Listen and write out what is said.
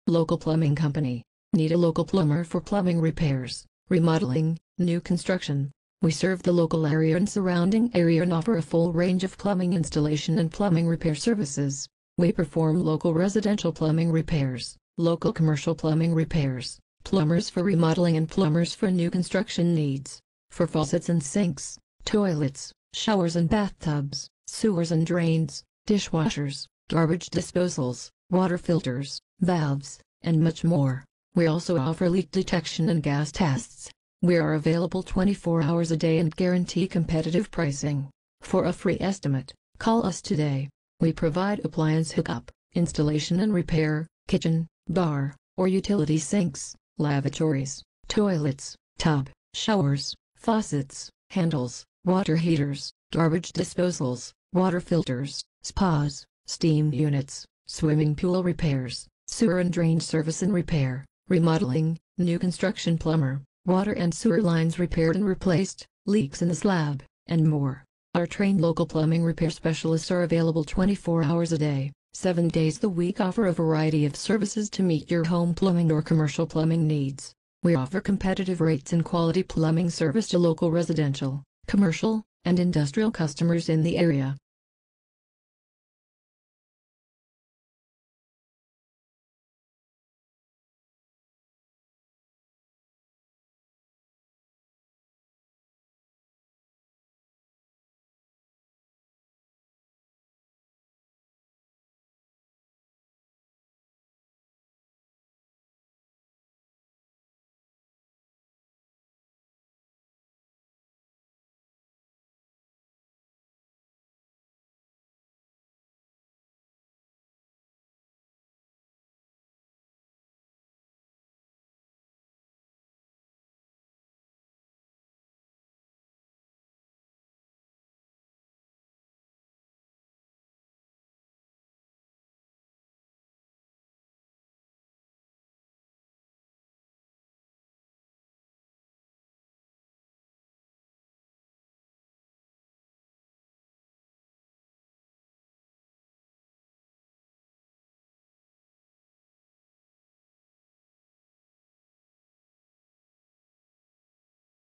Local plumbing company. Need a local plumber for plumbing repairs, remodeling, new construction. We serve the local area and surrounding area and offer a full range of plumbing installation and plumbing repair services. We perform local residential plumbing repairs, local commercial plumbing repairs, plumbers for remodeling and plumbers for new construction needs, for faucets and sinks, toilets, showers and bathtubs, sewers and drains, dishwashers, garbage disposals, water filters, valves, and much more. We also offer leak detection and gas tests. We are available 24 hours a day and guarantee competitive pricing. For a free estimate, call us today. We provide appliance hookup, installation and repair, kitchen, bar, or utility sinks, lavatories, toilets, tub, showers, faucets, handles, water heaters, garbage disposals, water filters, spas, steam units, swimming pool repairs, sewer and drain service and repair, remodeling, new construction plumber, water and sewer lines repaired and replaced, leaks in the slab, and more. Our trained local plumbing repair specialists are available 24 hours a day, 7 days a week, offer a variety of services to meet your home plumbing or commercial plumbing needs. We offer competitive rates and quality plumbing service to local residential, commercial, and industrial customers in the area.